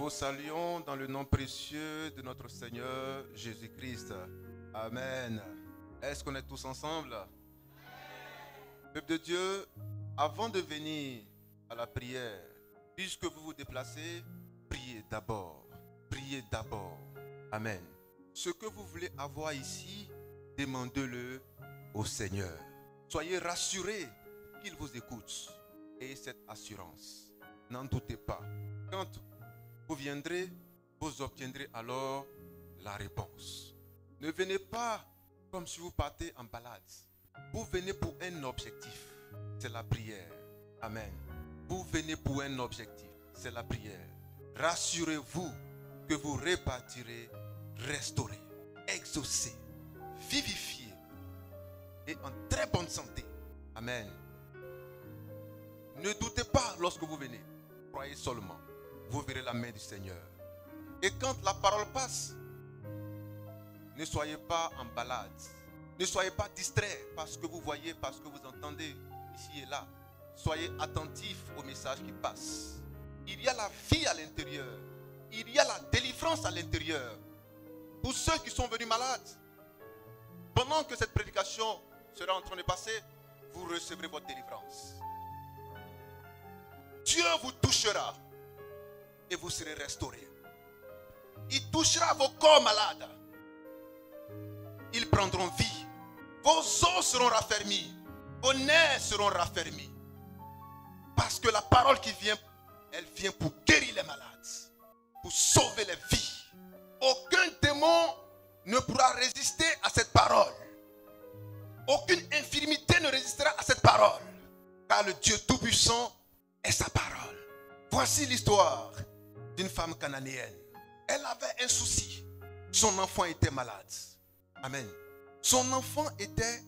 vous saluons dans le nom précieux de notre Seigneur Jésus-Christ. Amen. Est-ce qu'on est tous ensemble? Peuple de Dieu, avant de venir à la prière, puisque vous vous déplacez, priez d'abord. Priez d'abord. Amen. Ce que vous voulez avoir ici, demandez-le au Seigneur. Soyez rassurés qu'il vous écoute. Et cette assurance, n'en doutez pas. Quand vous viendrez, vous obtiendrez alors la réponse. Ne venez pas comme si vous partez en balade. Vous venez pour un objectif, c'est la prière. Amen. Vous venez pour un objectif, c'est la prière. Rassurez-vous que vous répartirez, restaurez, exaucez, vivifiez et en très bonne santé. Amen. Ne doutez pas lorsque vous venez. Croyez seulement. Vous verrez la main du Seigneur. Et quand la parole passe, ne soyez pas en balade. Ne soyez pas distraits par ce que vous voyez, par ce que vous entendez ici et là. Soyez attentifs au message qui passe. Il y a la vie à l'intérieur. Il y a la délivrance à l'intérieur. Pour ceux qui sont venus malades, pendant que cette prédication sera en train de passer, vous recevrez votre délivrance. Dieu vous touchera et vous serez restaurés. Il touchera vos corps malades. Ils prendront vie. Vos os seront raffermis. Vos nerfs seront raffermis. Parce que la parole qui vient, elle vient pour guérir les malades, pour sauver les vies. Aucun démon ne pourra résister à cette parole. Aucune infirmité ne résistera à cette parole. Car le Dieu Tout-Puissant est sa parole. Voici l'histoire d'une femme cananéenne. Elle avait un souci. Son enfant était malade. Amen. Son enfant était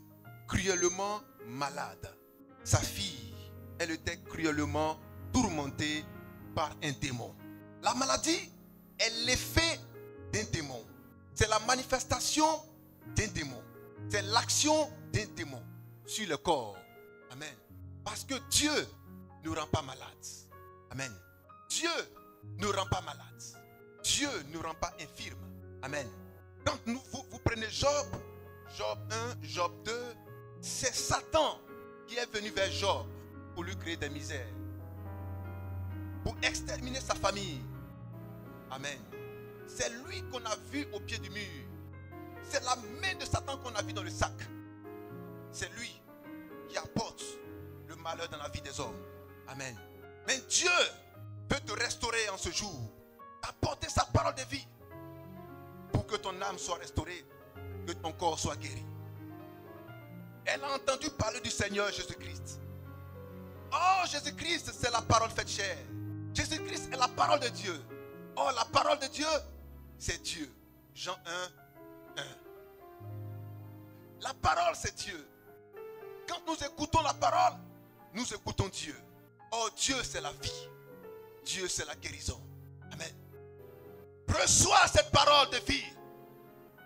cruellement malade. Sa fille, elle était cruellement tourmentée par un démon. La maladie est l'effet d'un démon. C'est la manifestation d'un démon. C'est l'action d'un démon sur le corps. Amen. Parce que Dieu ne rend pas malade. Amen. Dieu ne rend pas malade. Dieu ne rend pas infirme. Amen. Quand vous prenez Job, Job 1, Job 2, c'est Satan qui est venu vers Job pour lui créer des misères, pour exterminer sa famille. Amen. C'est lui qu'on a vu au pied du mur. C'est la main de Satan qu'on a vu dans le sac. C'est lui qui apporte le malheur dans la vie des hommes. Amen. Mais Dieu peut te restaurer en ce jour, apporter sa parole de vie pour que ton âme soit restaurée, que ton corps soit guéri. Elle a entendu parler du Seigneur Jésus-Christ. Oh, Jésus-Christ, c'est la parole faite chair. Jésus-Christ est la parole de Dieu. Oh, la parole de Dieu, c'est Dieu. Jean 1, 1. La parole, c'est Dieu. Quand nous écoutons la parole, nous écoutons Dieu. Oh, Dieu, c'est la vie. Dieu, c'est la guérison. Amen. Reçois cette parole de vie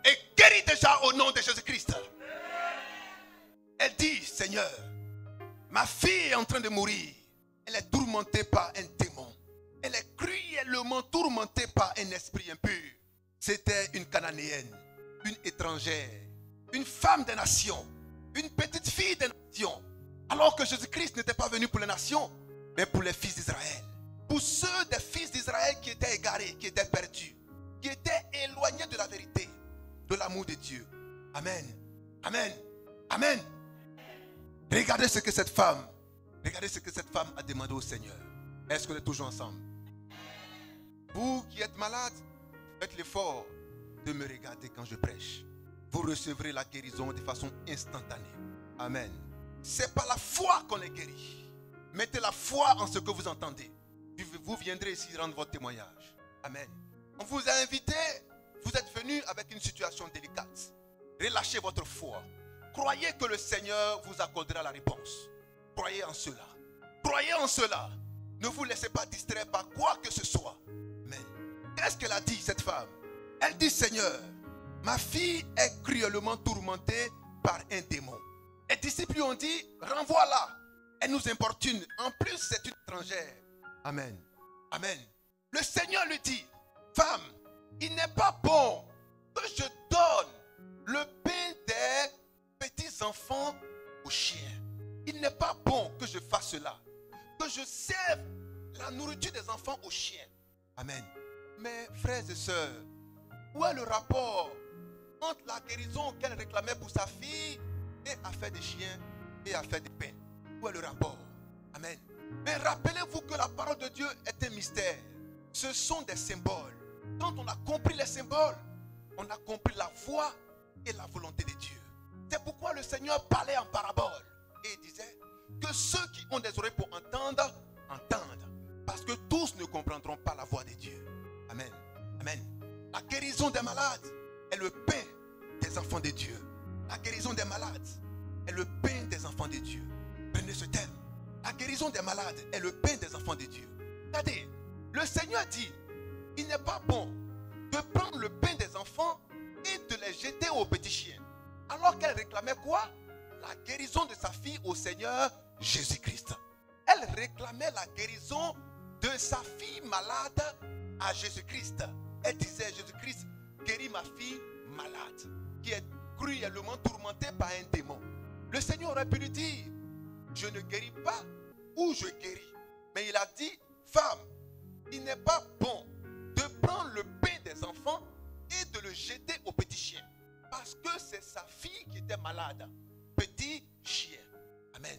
et guéris déjà au nom de Jésus-Christ. Elle dit, Seigneur, ma fille est en train de mourir. Elle est tourmentée par un démon. Elle est cruellement tourmentée par un esprit impur. C'était une Cananéenne, une étrangère, une femme des nations, une petite fille des nations. Alors que Jésus-Christ n'était pas venu pour les nations, mais pour les fils d'Israël. Pour ceux des fils d'Israël qui étaient égarés, qui étaient perdus, qui étaient éloignés de la vérité, de l'amour de Dieu. Amen. Amen. Amen. Regardez ce que cette femme a demandé au Seigneur. Est-ce qu'on est toujours ensemble? Vous qui êtes malade, faites l'effort de me regarder quand je prêche. Vous recevrez la guérison de façon instantanée. Amen. C'est par la foi qu'on est guéri. Mettez la foi en ce que vous entendez. Vous viendrez ici rendre votre témoignage. Amen. On vous a invité, vous êtes venu avec une situation délicate. Relâchez votre foi. Croyez que le Seigneur vous accordera la réponse. Croyez en cela. Croyez en cela. Ne vous laissez pas distraire par quoi que ce soit. Amen. Qu'est-ce qu'elle a dit, cette femme? Elle dit, Seigneur, ma fille est cruellement tourmentée par un démon. Les disciples lui ont dit, renvoie-la. Elle nous importune. En plus, c'est une étrangère. Amen. Amen. Le Seigneur lui dit, femme, il n'est pas bon que je donne le pain des petits enfants aux chiens. Il n'est pas bon que je fasse cela, que je serve la nourriture des enfants aux chiens. Amen. Mes frères et sœurs, où est le rapport entre la guérison qu'elle réclamait pour sa fille et affaire des chiens et affaire des pains? Où est le rapport? Amen. Mais rappelez-vous que la parole de Dieu est un mystère. Ce sont des symboles. Quand on a compris les symboles, on a compris la voie et la volonté de Dieu. C'est pourquoi le Seigneur parlait en parabole. Et il disait que ceux qui ont des oreilles pour entendre, entendent. Parce que tous ne comprendront pas la voix de Dieu. Amen. Amen. La guérison des malades est le pain des enfants de Dieu. La guérison des malades est le pain des enfants de Dieu. Prenez ce terme. La guérison des malades est le pain des enfants de Dieu. Regardez, le Seigneur dit, il n'est pas bon de prendre le pain des enfants et de les jeter aux petits chiens. Alors qu'elle réclamait quoi? La guérison de sa fille au Seigneur Jésus-Christ. Elle réclamait la guérison de sa fille malade à Jésus-Christ. Elle disait, Jésus-Christ, guéris ma fille malade, qui est cruellement tourmentée par un démon. Le Seigneur aurait pu lui dire, je ne guéris pas ou je guéris. Mais il a dit, femme, il n'est pas bon de prendre le pain des enfants et de le jeter aux petits chiens. Parce que c'est sa fille qui était malade. Petit chien. Amen.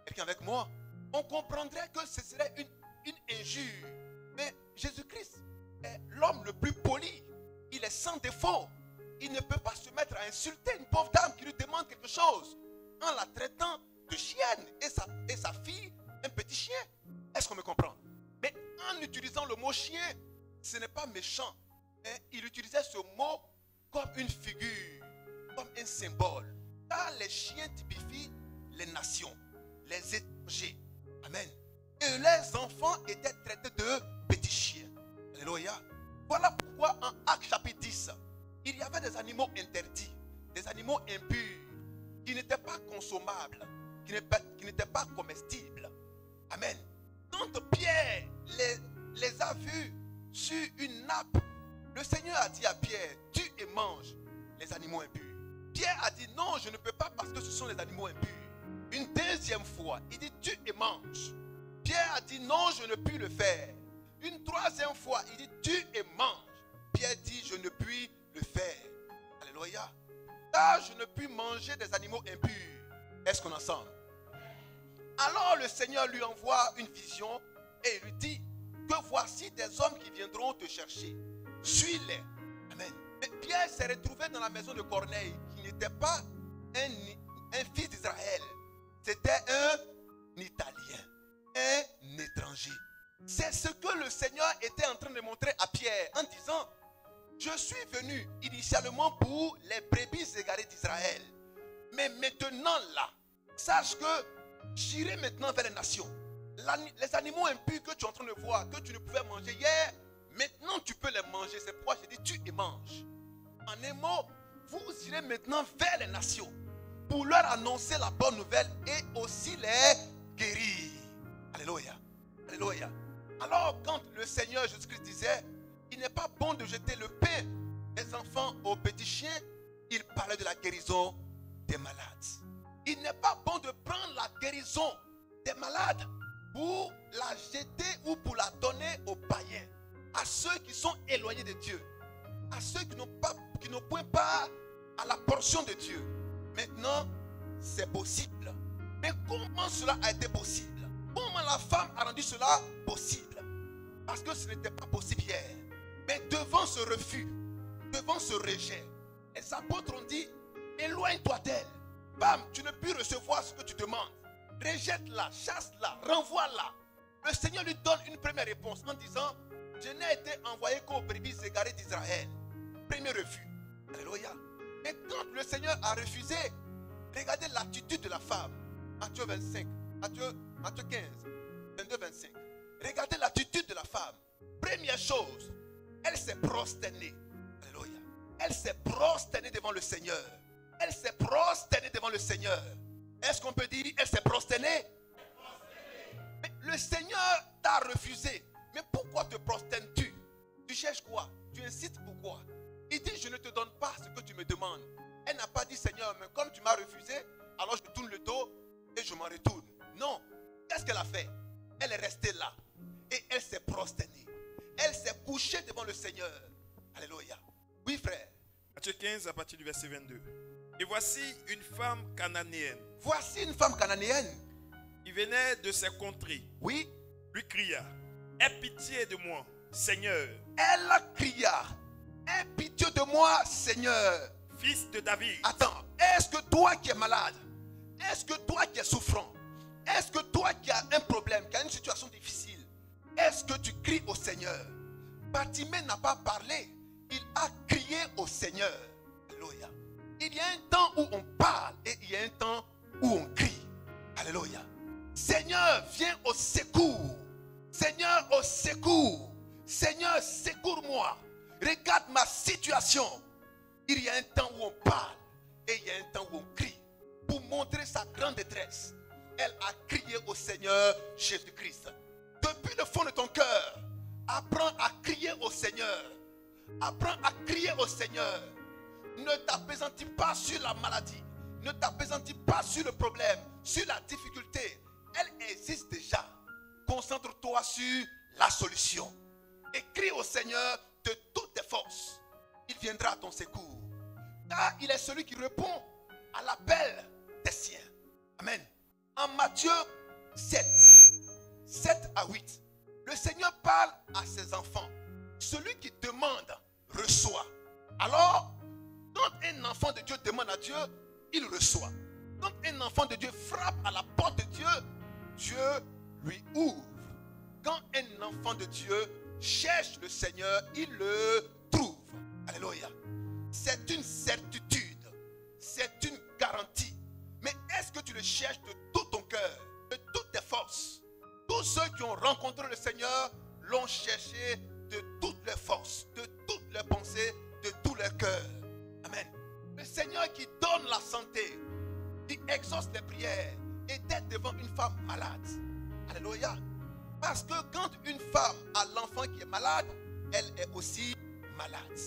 Quelqu'un avec moi? On comprendrait que ce serait une injure. Mais Jésus-Christ est l'homme le plus poli. Il est sans défaut. Il ne peut pas se mettre à insulter une pauvre dame qui lui demande quelque chose en la traitant de chienne et sa fille un petit chien. Est-ce qu'on me comprend? Mais en utilisant le mot chien, ce n'est pas méchant. Mais il utilisait ce mot comme une figure, comme un symbole. Car les chiens typifient les nations, les étrangers. Amen. Et les enfants étaient traités de petits chiens. Alléluia. Voilà pourquoi en Actes chapitre 10, il y avait des animaux interdits, des animaux impurs, qui n'étaient pas consommables, qui n'étaient pas comestibles. Amen. Quand Pierre les a vus sur une nappe, le Seigneur a dit à Pierre, tue et mange les animaux impurs. Pierre a dit non, je ne peux pas parce que ce sont les animaux impurs. Une deuxième fois, il dit tue et mange. Pierre a dit non, je ne puis le faire. Une troisième fois, il dit tue et mange. Pierre dit je ne puis le faire. Alléluia. Car je ne puis manger des animaux impurs. Est-ce qu'on est ensemble? Alors le Seigneur lui envoie une vision et il lui dit que voici des hommes qui viendront te chercher. Suis-les. Amen. Mais Pierre s'est retrouvé dans la maison de Corneille, qui n'était pas un fils d'Israël. C'était un Italien, un étranger. C'est ce que le Seigneur était en train de montrer à Pierre en disant, je suis venu initialement pour les brebis égarées d'Israël. Mais maintenant là, sache que j'irai maintenant vers les nations. Les animaux impurs que tu es en train de voir, que tu ne pouvais manger hier, maintenant tu peux les manger. C'est pourquoi je dis tue et mange. En un mot, vous irez maintenant vers les nations pour leur annoncer la bonne nouvelle et aussi les guérir. Alléluia. Alléluia. Alors quand le Seigneur Jésus-Christ disait, il n'est pas bon de jeter le pain des enfants aux petits chiens, il parlait de la guérison des malades. Il n'est pas bon de prendre la guérison des malades pour la jeter ou pour la donner aux païens, à ceux qui sont éloignés de Dieu, à ceux qui n'ont point part à la portion de Dieu. Maintenant, c'est possible. Mais comment cela a été possible? Comment la femme a rendu cela possible? Parce que ce n'était pas possible hier. Mais devant ce refus, devant ce rejet, les apôtres ont dit, éloigne-toi d'elle. Femme, tu ne peux recevoir ce que tu demandes. Rejette-la, chasse-la, renvoie-la. Le Seigneur lui donne une première réponse en disant, je n'ai été envoyé qu'aux brebis égarées d'Israël. Premier refus. Alléluia. Mais quand le Seigneur a refusé, regardez l'attitude de la femme. Matthieu 25, Matthieu 15, 22, 25. Regardez l'attitude de la femme. Première chose, elle s'est prosternée. Alléluia. Elle s'est prosternée devant le Seigneur. Elle s'est prosternée devant le Seigneur. Est-ce qu'on peut dire, elle s'est prosternée? Mais le Seigneur t'a refusé. Mais pourquoi te prosternes-tu? cherches quoi? Tu insistes pourquoi? Il dit, je ne te donne pas ce que tu me demandes. Elle n'a pas dit, Seigneur, mais comme tu m'as refusé, alors je tourne le dos et je m'en retourne. Non. Qu'est-ce qu'elle a fait? Elle est restée là. Et elle s'est prosternée. Elle s'est couchée devant le Seigneur. Alléluia. Oui, frère. Matthieu 15 à partir du verset 22. Et voici une femme cananéenne. Voici une femme cananéenne. Il venait de ses contrées. Oui. Lui cria, aie pitié de moi, Seigneur. Elle cria, aie pitié de moi, Seigneur. Fils de David. Attends, est-ce que toi qui es malade, est-ce que toi qui es souffrant, est-ce que toi qui as un problème, qui as une situation difficile, est-ce que tu cries au Seigneur? Bartimée n'a pas parlé, il a crié au Seigneur. Alléluia. Il y a un temps où on parle et il y a un temps où on crie. Alléluia. Seigneur, viens au secours. Seigneur, au secours. Seigneur, secours-moi. Regarde ma situation. Il y a un temps où on parle et il y a un temps où on crie. Pour montrer sa grande détresse, elle a crié au Seigneur Jésus-Christ. Depuis le fond de ton cœur, apprends à crier au Seigneur. Apprends à crier au Seigneur. Ne t'appesantis pas sur la maladie. Ne t'appesantis pas sur le problème, sur la difficulté. Elle existe déjà. Concentre-toi sur la solution. Et crie au Seigneur de toutes tes forces. Il viendra à ton secours. Car il est celui qui répond à l'appel des siens. Amen. En Matthieu 7 à 8, le Seigneur parle à ses enfants. Celui qui demande, reçoit. Alors, quand un enfant de Dieu demande à Dieu, il reçoit. Quand un enfant de Dieu frappe à la porte de Dieu, Dieu lui ouvre. Quand un enfant de Dieu cherche le Seigneur, il le trouve. Alléluia. C'est une certitude. C'est une garantie. Mais est-ce que tu le cherches de tout ton cœur, de toutes tes forces? Tous ceux qui ont rencontré le Seigneur l'ont cherché de toutes leurs forces, de toutes leurs pensées, de tout leur cœur. Amen. Le Seigneur qui donne la santé, qui exauce les prières, était devant une femme malade. Alléluia. Parce que quand une femme a l'enfant qui est malade, elle est aussi malade.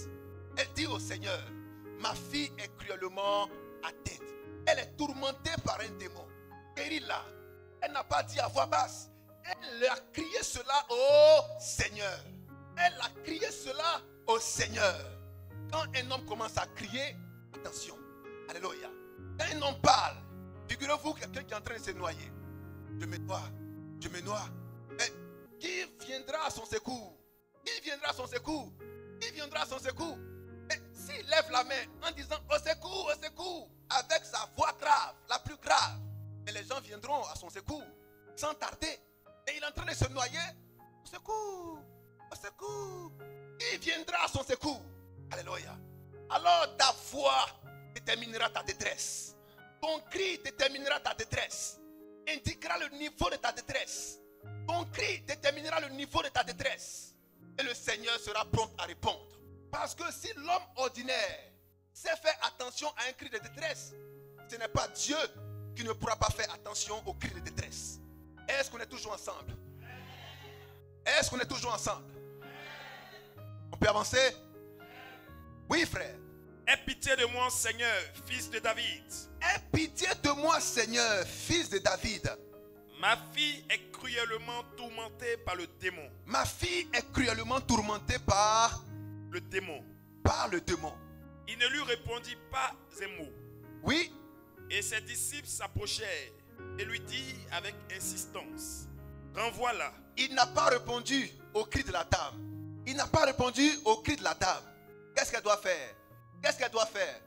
Elle dit au Seigneur, ma fille est cruellement atteinte. Elle est tourmentée par un démon. Guéris-la. Elle n'a pas dit à voix basse. Elle a crié cela au Seigneur. Elle a crié cela au Seigneur. Quand un homme commence à crier, attention. Alléluia. Quand un homme parle, figurez-vous quelqu'un qui est en train de se noyer. Je me noie. Je me noie. Mais qui viendra à son secours? Qui viendra à son secours? Qui viendra à son secours? Et s'il lève la main en disant au secours, avec sa voix grave, la plus grave, et les gens viendront à son secours sans tarder. Et il est en train de se noyer. Au secours, au secours. Qui viendra à son secours? Alléluia. Alors ta voix déterminera ta détresse. Ton cri déterminera ta détresse. Indiquera le niveau de ta détresse. Ton cri déterminera le niveau de ta détresse. Et le Seigneur sera prompt à répondre. Parce que si l'homme ordinaire sait faire attention à un cri de détresse, ce n'est pas Dieu qui ne pourra pas faire attention au cri de détresse. Est-ce qu'on est toujours ensemble? Est-ce qu'on est toujours ensemble? On peut avancer? Oui, frère. Aie pitié de moi, Seigneur, fils de David. Aie pitié de moi, Seigneur, fils de David. Ma fille est cruellement tourmentée par le démon. Ma fille est cruellement tourmentée par le démon. Par le démon. Il ne lui répondit pas un mot. Oui. Et ses disciples s'approchèrent et lui dit avec insistance, renvoie-la. Il n'a pas répondu au cri de la dame. Il n'a pas répondu au cri de la dame. Qu'est-ce qu'elle doit faire? Qu'est-ce qu'elle doit faire?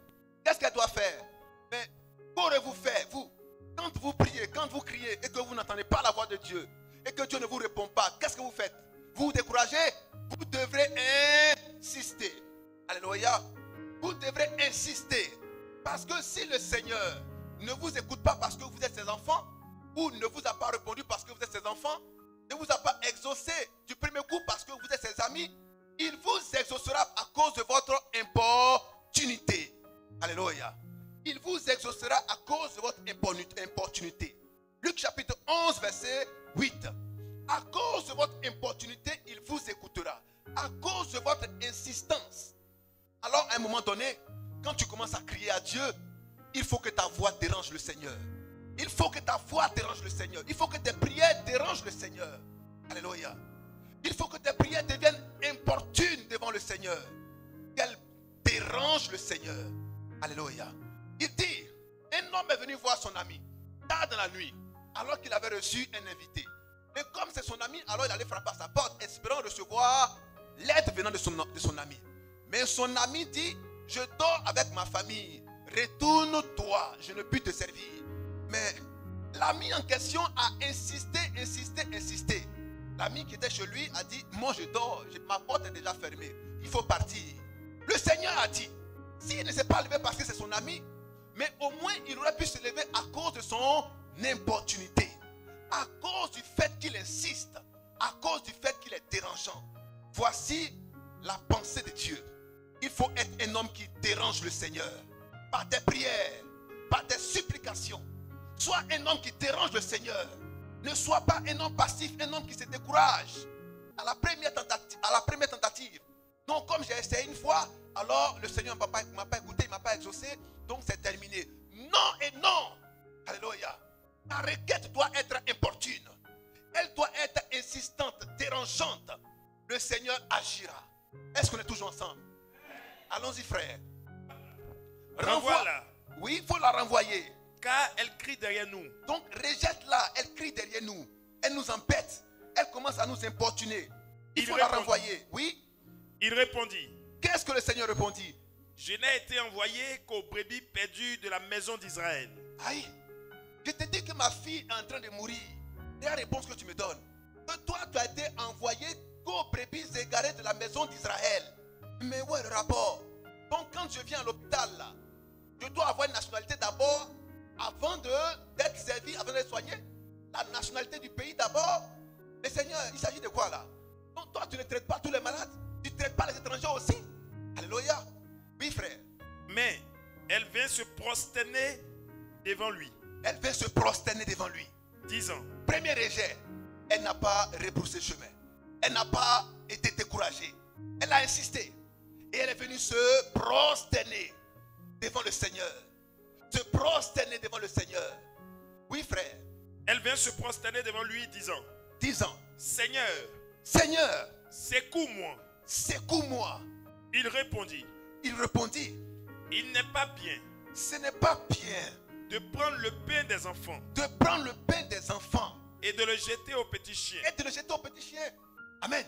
Qu'est-ce qu'elle doit faire? Mais qu'aurez-vous fait, vous? Quand vous priez, quand vous criez et que vous n'entendez pas la voix de Dieu et que Dieu ne vous répond pas, qu'est-ce que vous faites? Vous vous découragez? Vous devrez insister. Alléluia. Vous devrez insister. Parce que si le Seigneur ne vous écoute pas parce que vous êtes ses enfants, ou ne vous a pas répondu parce que vous êtes ses enfants, ne vous a pas exaucé du premier coup parce que vous êtes ses amis, il vous exaucera à cause de votre importunité. Alléluia. Il vous exaucera à cause de votre importunité. Luc chapitre 11 verset 8. À cause de votre importunité, il vous écoutera. À cause de votre insistance. Alors à un moment donné, quand tu commences à crier à Dieu, il faut que ta voix dérange le Seigneur. Il faut que ta voix dérange le Seigneur. Il faut que tes prières dérangent le Seigneur. Alléluia. Il faut que tes prières deviennent importunes devant le Seigneur. Qu'elles dérangent le Seigneur. Alléluia. Il dit, un homme est venu voir son ami tard dans la nuit, alors qu'il avait reçu un invité. Et comme c'est son ami, alors il allait frapper à sa porte, espérant recevoir l'aide venant de son ami. Mais son ami dit, je dors avec ma famille, retourne-toi, je ne puis te servir. Mais l'ami en question a insisté. L'ami qui était chez lui a dit, moi je dors, ma porte est déjà fermée, il faut partir. Le Seigneur a dit, s'il ne s'est pas levé parce que c'est son ami, mais au moins il aurait pu se lever à cause de son importunité, à cause du fait qu'il insiste, à cause du fait qu'il est dérangeant. Voici la pensée de Dieu. Il faut être un homme qui dérange le Seigneur par tes prières, par tes supplications. Sois un homme qui dérange le Seigneur. Ne sois pas un homme passif, un homme qui se décourage à la première tentative. Donc comme j'ai essayé une fois, alors le Seigneur ne m'a pas écouté, il ne m'a pas exaucé, donc c'est terminé. Non et non. Alléluia. Ta requête doit être importune. Elle doit être insistante, dérangeante. Le Seigneur agira. Est-ce qu'on est toujours ensemble? Allons-y frère. Renvoie-la. Oui, il faut la renvoyer. Car elle crie derrière nous. Donc rejette-la, elle crie derrière nous. Elle nous embête. Elle commence à nous importuner. Il faut la renvoyer. Oui. Il répondit. Qu'est-ce que le Seigneur répondit? Je n'ai été envoyé qu'aux brebis perdues de la maison d'Israël. Aïe. Je te dis que ma fille est en train de mourir. C'est la réponse que tu me donnes. Que toi, tu as été envoyé qu'aux brebis égarées de la maison d'Israël. Mais où est le rapport? Donc quand je viens à l'hôpital là, je dois avoir une nationalité d'abord avant d'être servi, avant d'être soigné. La nationalité du pays d'abord. Mais Seigneur, il s'agit de quoi là? Donc toi, tu ne traites pas tous les malades. Tu ne traites pas les étrangers aussi. Alléluia. Oui frère. Mais elle vient se prosterner devant lui. Elle vient se prosterner devant lui. Disant. Premier rejet. Elle n'a pas rebroussé chemin. Elle n'a pas été découragée. Elle a insisté. Et elle est venue se prosterner devant le Seigneur. Se prosterner devant le Seigneur. Oui frère. Elle vient se prosterner devant lui disant. Seigneur. Seigneur. Secoue-moi. Secoue-moi. Il répondit. Il n'est pas bien. Ce n'est pas bien. De prendre le pain des enfants. Et de le jeter aux petits chiens. Amen.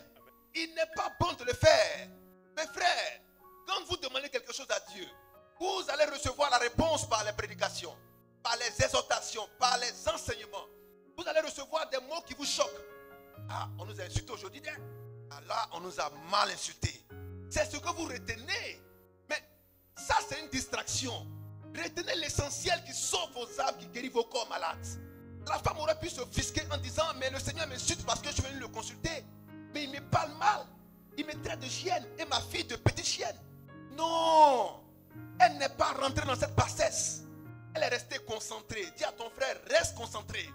Il n'est pas bon de le faire. Mais frère, quand vous demandez quelque chose à Dieu, vous allez recevoir la réponse par les prédications, par les exhortations, par les enseignements. Vous allez recevoir des mots qui vous choquent. Ah, on nous a insultés aujourd'hui. Ah, là, on nous a mal insultés. C'est ce que vous retenez. Mais ça, c'est une distraction. Retenez l'essentiel qui sauve vos âmes, qui guérit vos corps malades. La femme aurait pu se fisquer en disant, mais le Seigneur m'insulte parce que je suis venu le consulter. Mais il me parle mal. Il me traite de chienne et ma fille de petite chienne. Non. Elle n'est pas rentrée dans cette bassesse. Elle est restée concentrée. Dis à ton frère, reste concentré.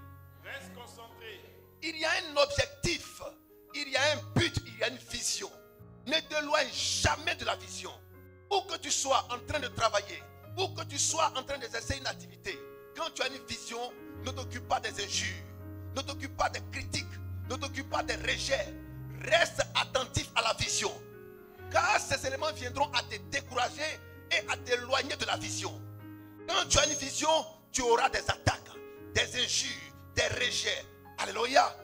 Reste concentré. Il y a un objectif. Il y a un but. Il y a une vision. Ne t'éloigne jamais de la vision. Où que tu sois en train de travailler, où que tu sois en train d'exercer une activité, quand tu as une vision, ne t'occupe pas des injures, ne t'occupe pas des critiques, ne t'occupe pas des rejets. Reste attentif à la vision. Car ces éléments viendront à te décourager et à t'éloigner de la vision. Quand tu as une vision, tu auras des attaques, des injures, des rejets. Alléluia.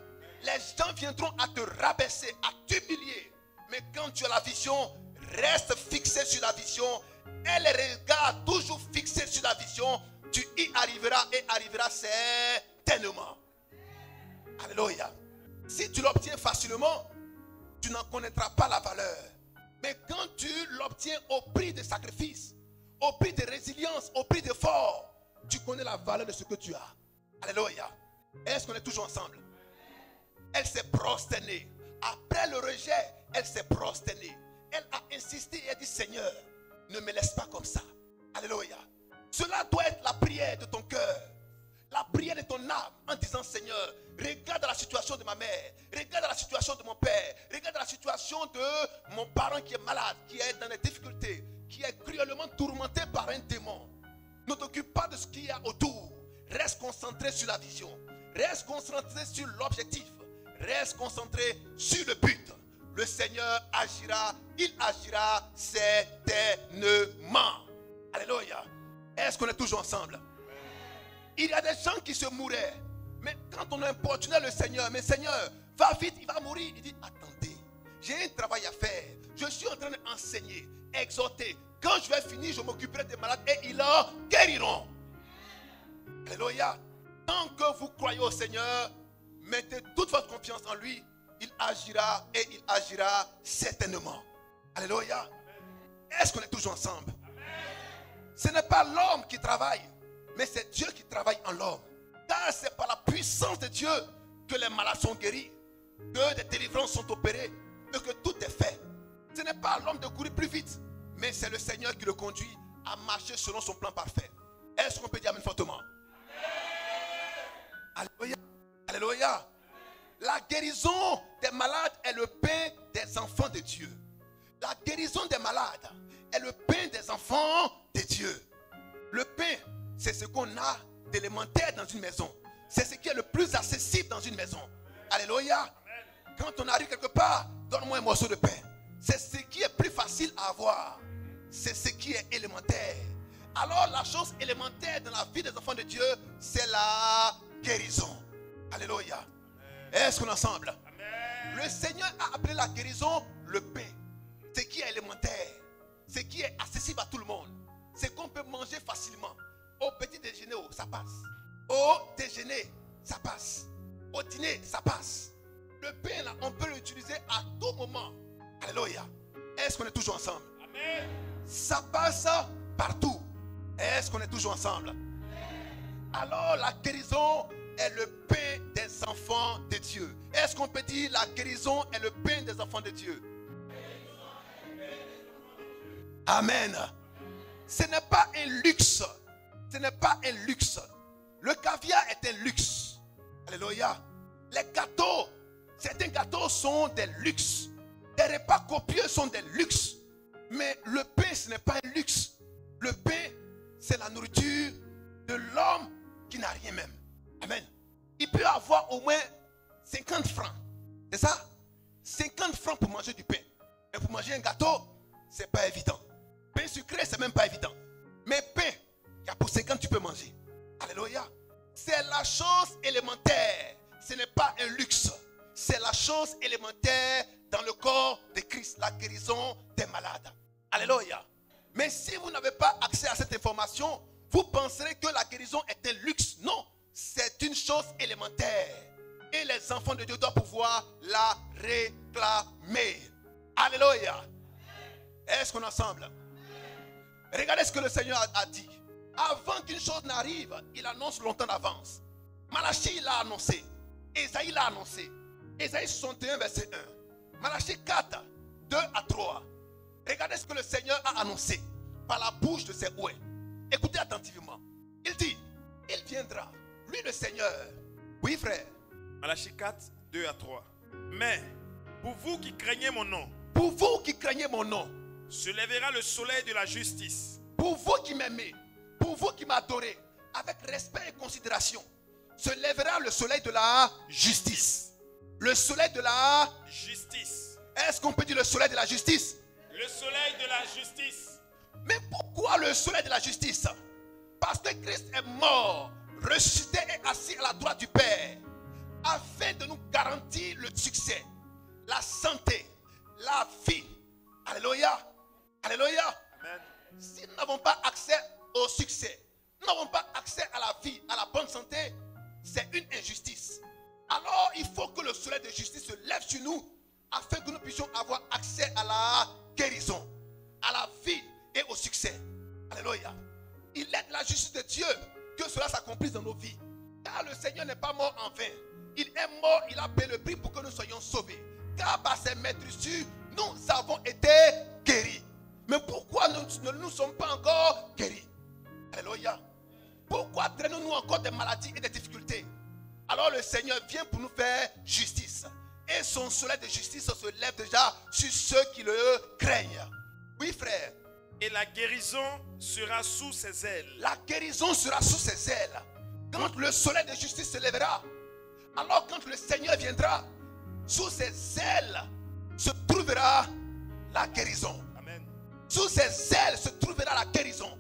Les gens viendront à te rabaisser, à t'humilier. Mais quand tu as la vision, reste fixé sur la vision. Et les regards toujours fixés sur la vision. Tu y arriveras et arriveras certainement. Alléluia. Si tu l'obtiens facilement, tu n'en connaîtras pas la valeur. Mais quand tu l'obtiens au prix de sacrifice, au prix de résilience, au prix d'effort, tu connais la valeur de ce que tu as. Alléluia. Est-ce qu'on est toujours ensemble? Elle s'est prosternée. Après le rejet, elle s'est prosternée. Elle a insisté et a dit, Seigneur, ne me laisse pas comme ça. Alléluia. Cela doit être la prière de ton cœur. la prière de ton âme en disant Seigneur, regarde la situation de ma mère, regarde la situation de mon père, regarde la situation de mon parent qui est malade, qui est dans des difficultés, qui est cruellement tourmenté par un démon. Ne t'occupe pas de ce qu'il y a autour. Reste concentré sur la vision. Reste concentré sur l'objectif. Reste concentré sur le but. Le Seigneur agira, il agira certainement. Alléluia. Est-ce qu'on est toujours ensemble? Il y a des gens qui se mouraient. Mais quand on importunait le Seigneur, mais Seigneur, va vite, il va mourir. Il dit, attendez, j'ai un travail à faire. Je suis en train d'enseigner, exhorter. Quand je vais finir, je m'occuperai des malades et ils en guériront. Alléluia. Tant que vous croyez au Seigneur, mettez toute votre confiance en lui. Il agira et il agira certainement. Alléluia. Est-ce qu'on est toujours ensemble? Ce n'est pas l'homme qui travaille, mais c'est Dieu qui travaille en l'homme. Car c'est par la puissance de Dieu que les malades sont guéris, que des délivrances sont opérées et que tout est fait. Ce n'est pas à l'homme de courir plus vite, mais c'est le Seigneur qui le conduit à marcher selon son plan parfait. Est-ce qu'on peut dire amen fortement? Alléluia. Alléluia. La guérison des malades est le pain des enfants de Dieu. La guérison des malades est le pain des enfants de Dieu. Le pain, c'est ce qu'on a d'élémentaire dans une maison. C'est ce qui est le plus accessible dans une maison. Alléluia. Quand on arrive quelque part, donne-moi un morceau de pain. C'est ce qui est plus facile à avoir. C'est ce qui est élémentaire. Alors la chose élémentaire dans la vie des enfants de Dieu, c'est la guérison. Alléluia. Est-ce qu'on est ensemble? Le Seigneur a appelé la guérison le pain. Ce qui est élémentaire. Ce qui est accessible à tout le monde. C'est qu'on peut manger facilement. Au petit déjeuner, ça passe. Au déjeuner, ça passe. Au dîner, ça passe. Le pain, là, on peut l'utiliser à tout moment. Alléluia. Est-ce qu'on est toujours ensemble? Amen. Ça passe partout. Est-ce qu'on est toujours ensemble? Alors la guérison est le pain des enfants de Dieu. Est-ce qu'on peut dire la guérison est le pain des enfants de Dieu? Amen. Ce n'est pas un luxe. Ce n'est pas un luxe. Le caviar est un luxe. Alléluia. Les gâteaux, certains gâteaux sont des luxes. Les repas copieux sont des luxes. Mais le pain, ce n'est pas un luxe. Le pain, c'est la nourriture de l'homme qui n'a rien même. Amen. Il peut avoir au moins 50 francs. C'est ça? 50 francs pour manger du pain. Mais pour manger un gâteau, ce n'est pas évident. Pain sucré, c'est même pas évident. Mais pain, il y a pour 50, tu peux manger. Alléluia. C'est la chose élémentaire. Ce n'est pas un luxe. C'est la chose élémentaire dans le corps de Christ. La guérison des malades. Alléluia. Mais si vous n'avez pas accès à cette information, vous penserez que la guérison est un luxe. Non, c'est une chose élémentaire. Et les enfants de Dieu doivent pouvoir la réclamer. Alléluia. Est-ce qu'on est ensemble? Regardez ce que le Seigneur a dit. Avant qu'une chose n'arrive, il annonce longtemps d'avance. Malachie l'a annoncé. Ésaïe l'a annoncé. Ésaïe 61 verset 1. Malachie 4, 2 à 3. Regardez ce que le Seigneur a annoncé par la bouche de ses ouïes. Écoutez attentivement. Il dit, il viendra, lui le Seigneur. Oui frère. Malachie 4, 2 à 3. Mais pour vous qui craignez mon nom, pour vous qui craignez mon nom, se lèvera le soleil de la justice. Pour vous qui m'aimez, pour vous qui m'adorez, avec respect et considération, se lèvera le soleil de la justice. Le soleil de la justice. Est-ce qu'on peut dire le soleil de la justice? Le soleil de la justice. Mais pourquoi le soleil de la justice? Parce que Christ est mort, ressuscité et assis à la droite du Père, afin de nous garantir le succès, la santé, la vie. Alléluia. Alléluia. Amen. Si nous n'avons pas accès au succès, nous n'avons pas accès à la vie, à la bonne santé, c'est une injustice. Alors il faut que le soleil de justice se lève sur nous afin que nous puissions avoir accès à la guérison, à la vie et au succès. Alléluia. Il est de la justice de Dieu que cela s'accomplisse dans nos vies. Car le Seigneur n'est pas mort en vain. Il est mort, il a payé le prix pour que nous soyons sauvés. Car par ses maîtrisures, nous avons été guéris. Mais pourquoi nous ne sommes pas encore guéris? Alléluia. Pourquoi traînons-nous encore des maladies et des difficultés? Alors le Seigneur vient pour nous faire justice. Et son soleil de justice se lève déjà sur ceux qui le craignent. Oui, frère. Et la guérison sera sous ses ailes. La guérison sera sous ses ailes. Quand le soleil de justice se lèvera, alors quand le Seigneur viendra, sous ses ailes se trouvera la guérison. Amen. Sous ses ailes se trouvera la guérison.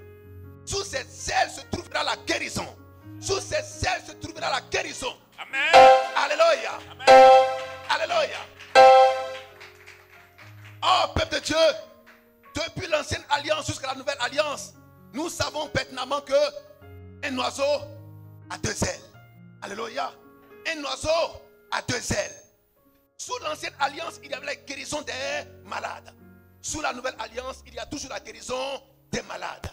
Sous ses ailes se trouvera la guérison. Sous ses ailes se trouvera la guérison. Amen. Alléluia. Amen. Alléluia. Oh, peuple de Dieu, depuis l'ancienne alliance jusqu'à la nouvelle alliance, nous savons pertinemment que un oiseau a deux ailes. Alléluia. Un oiseau a deux ailes. Sous l'ancienne alliance, il y avait la guérison des malades. Sous la nouvelle alliance, il y a toujours la guérison des malades.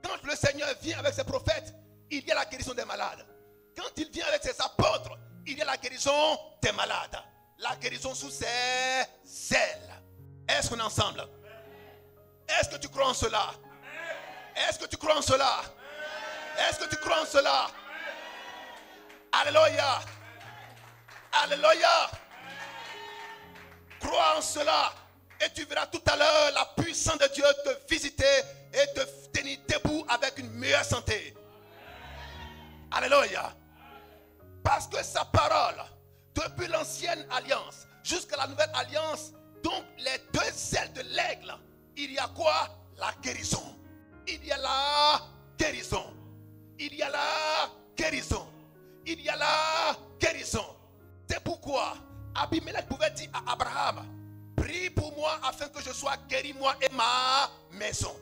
Quand le Seigneur vient avec ses prophètes, il y a la guérison des malades. Quand il vient avec ses apôtres, il y a la guérison des malades. La guérison sous ses ailes. Est-ce qu'on est ensemble? Est-ce que tu crois en cela? Est-ce que tu crois en cela? Est-ce que tu crois en cela? Alléluia. Alléluia. Crois en cela et tu verras tout à l'heure la puissance de Dieu te visiter et te tenir debout avec une meilleure santé. Alléluia. Parce que sa parole, depuis l'ancienne alliance jusqu'à la nouvelle alliance, donc les deux ailes de l'aigle, il y a quoi? La guérison. Il y a la guérison. Il y a la guérison. Il y a la guérison. C'est pourquoi Abimelech pouvait dire à Abraham, prie pour moi afin que je sois guéri, moi et ma maison.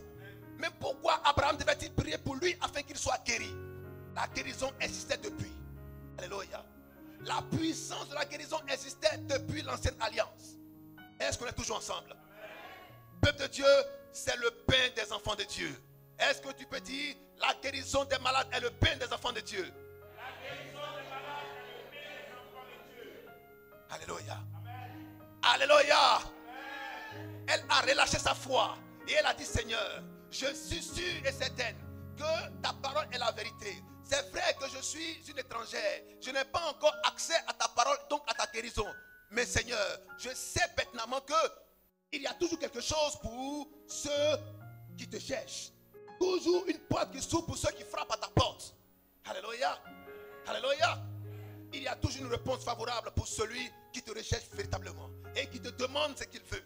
Mais pourquoi Abraham devait-il prier pour lui afin qu'il soit guéri? La guérison existait depuis. Alléluia. La puissance de la guérison existait depuis l'ancienne alliance. Est-ce qu'on est toujours ensemble? Peuple de Dieu, c'est le pain des enfants de Dieu. Est-ce que tu peux dire la guérison des malades est le pain des enfants de Dieu? La guérison des malades est le pain des enfants de Dieu. Alléluia. Amen. Alléluia. Amen. Elle a relâché sa foi et elle a dit, Seigneur, je suis sûre et certaine que ta parole est la vérité. C'est vrai que je suis une étrangère. Je n'ai pas encore accès à ta parole, donc à ta guérison. Mais Seigneur, je sais pertinemment que il y a toujours quelque chose pour ceux qui te cherchent. Toujours une porte qui s'ouvre pour ceux qui frappent à ta porte. Alléluia. Alléluia. Il y a toujours une réponse favorable pour celui qui te recherche véritablement et qui te demande ce qu'il veut.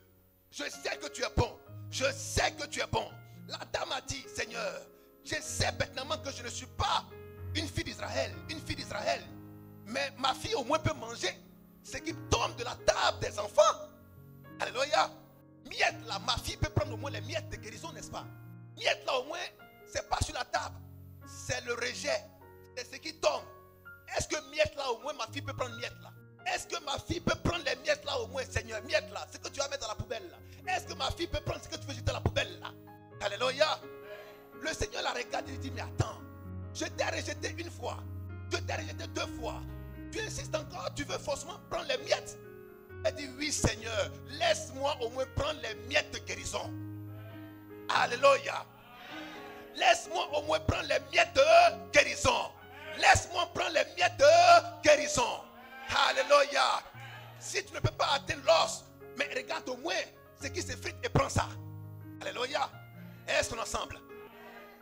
Je sais que tu es bon. Je sais que tu es bon. La dame a dit, Seigneur, je sais pertinemment que je ne suis pas une fille d'Israël. Une fille d'Israël. Mais ma fille au moins peut manger ce qui tombe de la table des enfants. Alléluia. Miettes là, ma fille peut prendre au moins les miettes de guérison, n'est-ce pas? Miettes là au moins, c'est pas sur la table. C'est le rejet. C'est ce qui tombe. Est-ce que miettes là au moins ma fille peut prendre miettes là? Est-ce que ma fille peut prendre les miettes là au moins, Seigneur? Miettes là, ce que tu vas mettre dans la poubelle là. Est-ce que ma fille peut prendre ce que tu veux jeter dans la poubelle là? Alléluia. Le Seigneur la regarde et lui dit, mais attends, je t'ai rejeté une fois. Je t'ai rejeté deux fois. Tu insistes encore, tu veux forcément prendre les miettes? Elle dit, oui Seigneur, laisse-moi au moins prendre les miettes de guérison. Alléluia. Laisse-moi au moins prendre les miettes de guérison. Laisse-moi prendre les miettes de guérison. Alléluia. Si tu ne peux pas atteindre l'os, mais regarde au moins ce qui s'effrite et prends ça. Alléluia. Est-ce qu'on est ensemble?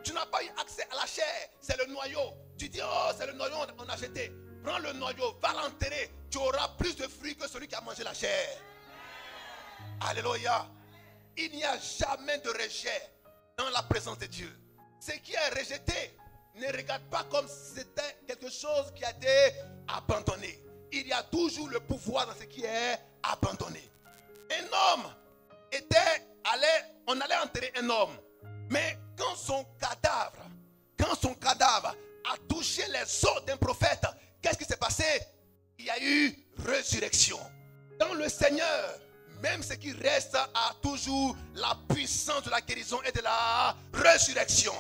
Tu n'as pas eu accès à la chair, c'est le noyau. Tu dis, oh, c'est le noyau, on a jeté. Prends le noyau, va l'enterrer. Tu auras plus de fruits que celui qui a mangé la chair. Alléluia. Il n'y a jamais de rejet dans la présence de Dieu. Ce qui est rejeté, ne regarde pas comme si c'était quelque chose qui a été abandonné. Il y a toujours le pouvoir dans ce qui est abandonné. Un homme on allait enterrer un homme. Mais quand son cadavre a touché les os d'un prophète, qu'est-ce qui s'est passé? Il y a eu résurrection. Dans le Seigneur, même ce qui reste a toujours la puissance de la guérison et de la résurrection.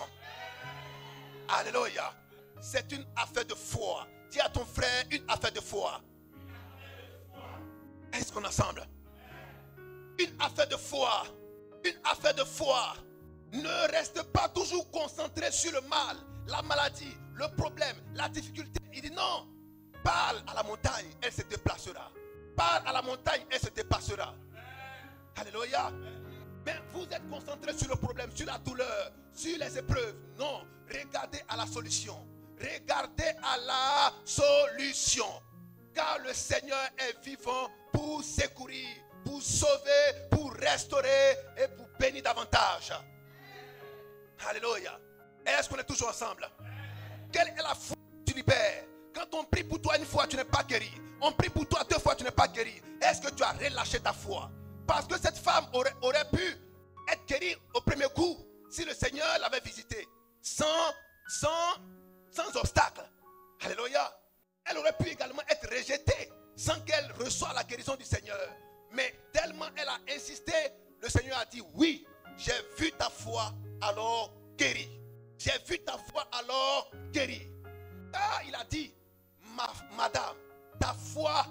Alléluia. C'est une affaire de foi. Dis à ton frère, une affaire de foi. Est-ce qu'on est ensemble? Une affaire de foi. Une affaire de foi. Ne reste pas toujours concentré sur le mal, la maladie, le problème, la difficulté. Il dit non, parle à la montagne, elle se déplacera. Parle à la montagne, elle se dépassera. Alléluia. Mais vous êtes concentré sur le problème, sur la douleur, sur les épreuves. Non, regardez à la solution. Regardez à la solution. Car le Seigneur est vivant pour secourir, pour sauver, pour restaurer et pour bénir davantage. Alléluia. Est-ce qu'on est toujours ensemble? Quelle est la foi que tu libères? Quand on prie pour toi une fois, tu n'es pas guéri. On prie pour toi 2 fois, tu n'es pas guéri. Est-ce que tu as relâché ta foi? Parce que cette femme aurait pu être guérie au premier coup si le Seigneur l'avait visitée sans obstacle. Alléluia. Elle aurait pu également être rejetée sans qu'elle reçoive la guérison du Seigneur. Mais tellement elle a insisté, le Seigneur a dit oui, j'ai vu ta foi, alors guéri. J'ai vu ta foi, alors guéri. Car il a dit, madame, ta foi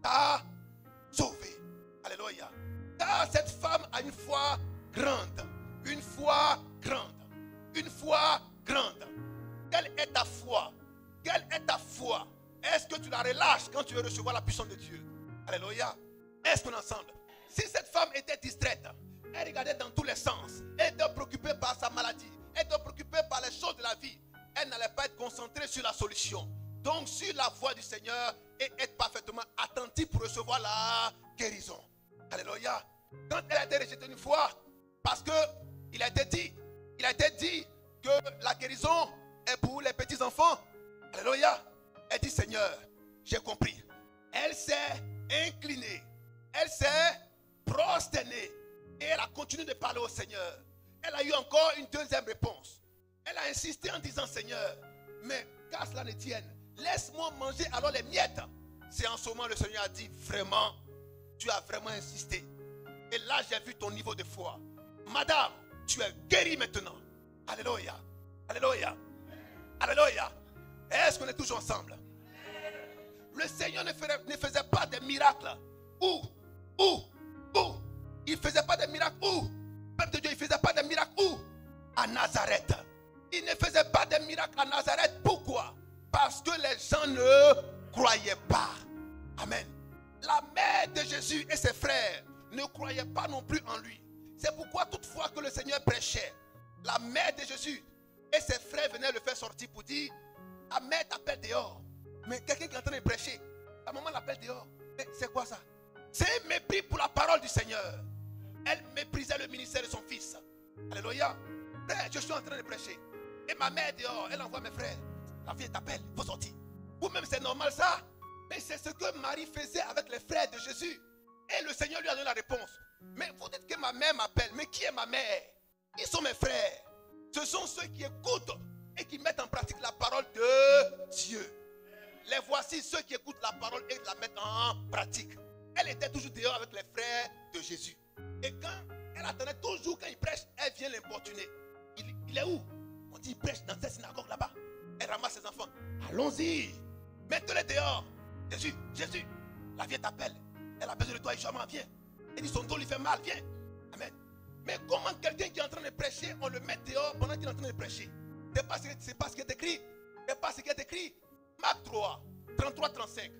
t'a sauvé. Alléluia. Car cette femme a une foi grande. Une foi grande. Une foi grande. Quelle est ta foi? Quelle est ta foi? Est-ce que tu la relâches quand tu veux recevoir la puissance de Dieu? Alléluia. Est-ce qu'on est ensemble? Si cette femme était distraite, elle regardait dans tous les sens, elle était préoccupée par sa maladie, elle était préoccupée par les choses de la vie, elle n'allait pas être concentrée sur la solution. Donc sur la voie du Seigneur et être parfaitement attentive pour recevoir la guérison. Alléluia. Quand elle a été rejetée une fois, parce que il a été dit que la guérison est pour les petits enfants. Alléluia. Elle dit Seigneur, j'ai compris. Elle s'est inclinée, elle s'est prosternée et elle a continué de parler au Seigneur. Elle a eu encore une deuxième réponse. Elle a insisté en disant Seigneur, mais qu'à cela ne tienne, laisse-moi manger alors les miettes. C'est en ce moment le Seigneur a dit vraiment, tu as vraiment insisté. Et là j'ai vu ton niveau de foi. Madame, tu es guérie maintenant. Alléluia. Alléluia. Alléluia. Est-ce qu'on est toujours ensemble? Le Seigneur ne faisait pas de miracles. Où? Il ne faisait pas de miracles. Où? Peuple de Dieu, il ne faisait pas de miracles. Où? À Nazareth. Il ne faisait pas de miracles à Nazareth. Pourquoi? Parce que les gens ne croyaient pas. Amen. La mère de Jésus et ses frères ne croyaient pas non plus en lui. C'est pourquoi toutefois que le Seigneur prêchait, la mère de Jésus et ses frères venaient le faire sortir pour dire, ta mère t'appelle dehors. Mais quelqu'un qui est en train de prêcher, ta maman l'appelle dehors. Mais c'est quoi ça? C'est un mépris pour la parole du Seigneur. Elle méprisait le ministère de son fils. Alléluia. Frère, je suis en train de prêcher. Et ma mère dehors, elle envoie mes frères. La fille t'appelle, il faut sortir. Vous-même c'est normal ça. Mais c'est ce que Marie faisait avec les frères de Jésus. Et le Seigneur lui a donné la réponse. Mais vous dites que ma mère m'appelle. Mais qui est ma mère? Ils sont mes frères. Ce sont ceux qui écoutent et qui mettent en pratique la parole de Dieu. Les voici ceux qui écoutent la parole et la mettent en pratique. Elle était toujours dehors avec les frères de Jésus. Et quand elle attendait toujours quand il prêche, elle vient l'importuner. Il est où? On dit il prêche dans cette synagogue là-bas. Elle ramasse ses enfants. Allons-y. Mettez-les dehors. Jésus, la vieille t'appelle. Elle a besoin de toi, Ishama, viens. Elle dit son dos lui fait mal, viens. Amen. Mais comment quelqu'un qui est en train de prêcher, on le met dehors pendant qu'il est en train de prêcher? C'est pas ce qui est écrit. C'est pas ce qui est écrit. Marc 3, 33, 35.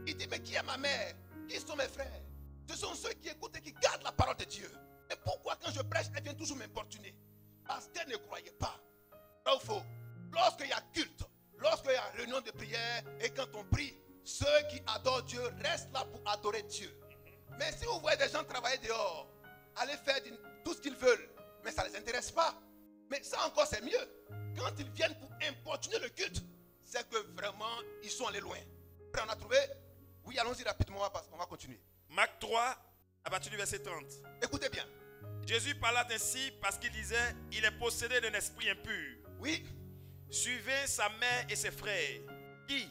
Il dit, mais qui est ma mère? Qui sont mes frères? Ce sont ceux qui écoutent et qui gardent la parole de Dieu. Et pourquoi quand je prêche, elle vient toujours m'importuner? Parce qu'elle ne croyait pas. Là où il faut. Lorsqu'il y a culte, lorsqu'il y a réunion de prière et quand on prie, ceux qui adorent Dieu restent là pour adorer Dieu. Mais si vous voyez des gens travailler dehors, aller faire tout ce qu'ils veulent, mais ça ne les intéresse pas. Mais ça encore c'est mieux. Quand ils viennent pour importuner le culte, c'est que vraiment ils sont allés loin. Après on a trouvé? Oui, allons-y rapidement parce qu'on va continuer. Marc 3, à partir du verset 30. Écoutez bien. Jésus parla ainsi parce qu'il disait, il est possédé d'un esprit impur. Oui. Suivez sa mère et ses frères, qui,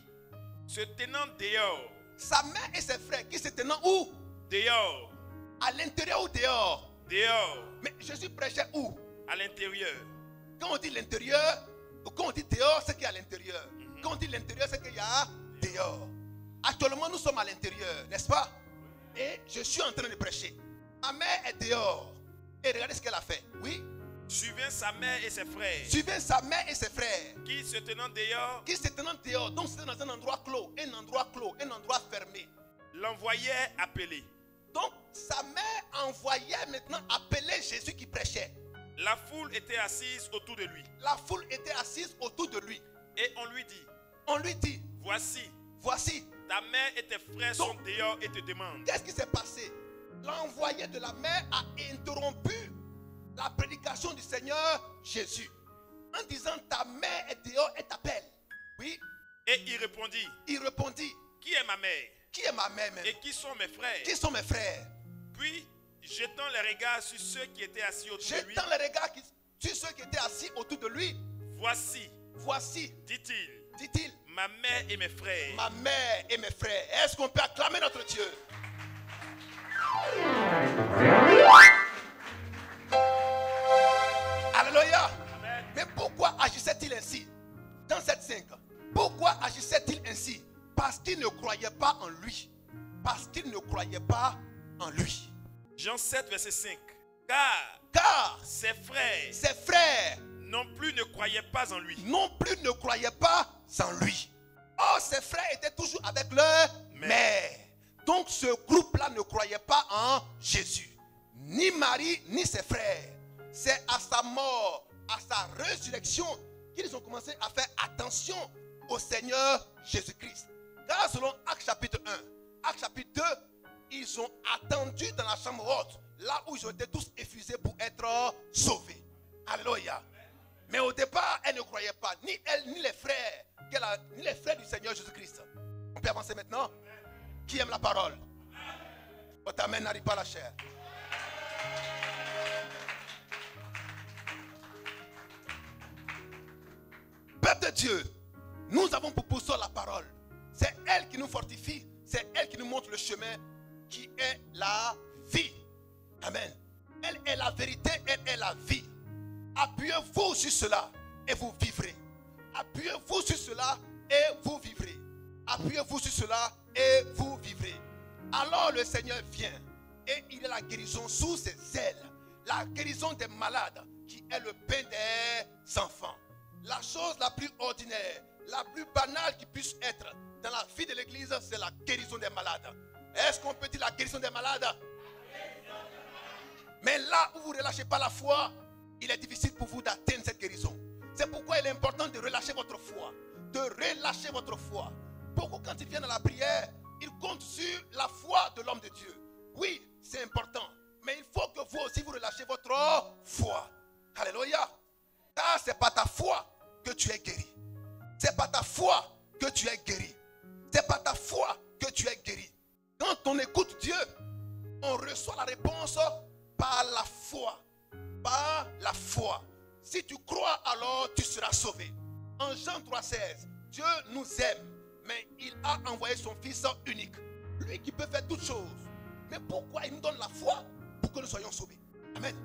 se tenant dehors. Sa mère et ses frères, qui se tenant où? Dehors. À l'intérieur ou dehors? Dehors. Mais Jésus prêchait où? À l'intérieur. Quand on dit l'intérieur, ou quand on dit dehors, c'est qu'il y a à l'intérieur. Quand on dit l'intérieur, c'est qu'il y a dehors. Actuellement, nous sommes à l'intérieur, n'est-ce pas? Et je suis en train de prêcher. Ma mère est dehors. Et regardez ce qu'elle a fait. Oui. suivant sa mère et ses frères, suivant sa mère et ses frères, qui se tenant dehors, donc c'était dans un endroit clos, un endroit fermé. l'envoyait appeler. Donc sa mère envoyait maintenant appeler Jésus qui prêchait. La foule était assise autour de lui. La foule était assise autour de lui. Et on lui dit, voici, ta mère et tes frères sont dehors et te demandent. Qu'est-ce qui s'est passé? L'envoyé de la mère a interrompu la prédication du Seigneur Jésus en disant ta mère est dehors et t'appelle. Oui. Et il répondit, qui est ma mère? Qui est ma mère même? Et qui sont mes frères? Qui sont mes frères? Puis, jetant les regards sur ceux qui étaient assis autour de lui, voici, dit-il, ma mère et mes frères. Ma mère et mes frères. Est-ce qu'on peut acclamer notre Dieu? Alléluia. Amen. Mais pourquoi agissait-il ainsi? Dans cette 5, pourquoi agissait-il ainsi? Parce qu'il ne croyait pas en lui. Parce qu'il ne croyait pas en lui. Jean 7, verset 5. Car ses frères non plus ne croyaient pas en lui. Or, ses frères étaient toujours avec leur mère. Donc, ce groupe-là ne croyait pas en Jésus. Ni Marie, ni ses frères. C'est à sa mort, à sa résurrection, qu'ils ont commencé à faire attention au Seigneur Jésus-Christ. Car selon Actes chapitre 1, Actes chapitre 2, ils ont attendu dans la chambre haute, là où ils ont été tous effusés pour être sauvés. Alléluia. Mais au départ, elle ne croyait pas, ni elle, ni les frères, ni les frères du Seigneur Jésus-Christ. On peut avancer maintenant? Qui aime la parole? Votre amen n'arrive pas à la chair. Peuple de Dieu, nous avons pour boussole la parole. C'est elle qui nous fortifie, c'est elle qui nous montre le chemin qui est la vie. Amen. Elle est la vérité, elle est la vie. Appuyez-vous sur cela et vous vivrez. Appuyez-vous sur cela et vous vivrez. Appuyez-vous sur cela et vous vivrez. Alors le Seigneur vient et il est la guérison sous ses ailes. La guérison des malades qui est le pain des enfants. La chose la plus ordinaire, la plus banale qui puisse être dans la vie de l'église, c'est la guérison des malades. Est-ce qu'on peut dire la guérison des malades? Mais là où vous ne relâchez pas la foi, il est difficile pour vous d'atteindre cette guérison. C'est pourquoi il est important de relâcher votre foi. De relâcher votre foi. Beaucoup, quand ils viennent à la prière, ils comptent sur la foi de l'homme de Dieu. Oui, c'est important. Mais il faut que vous aussi vous relâchez votre foi. Alléluia. Car c'est pas ta foi que tu es guéri. C'est pas ta foi que tu es guéri. C'est pas ta foi que tu es guéri. Quand on écoute Dieu, on reçoit la réponse par la foi. Par la foi. Si tu crois, alors tu seras sauvé. En Jean 3,16, Dieu nous aime, mais il a envoyé son Fils unique. Lui qui peut faire toutes choses. Mais pourquoi il nous donne la foi? Pour que nous soyons sauvés. Amen.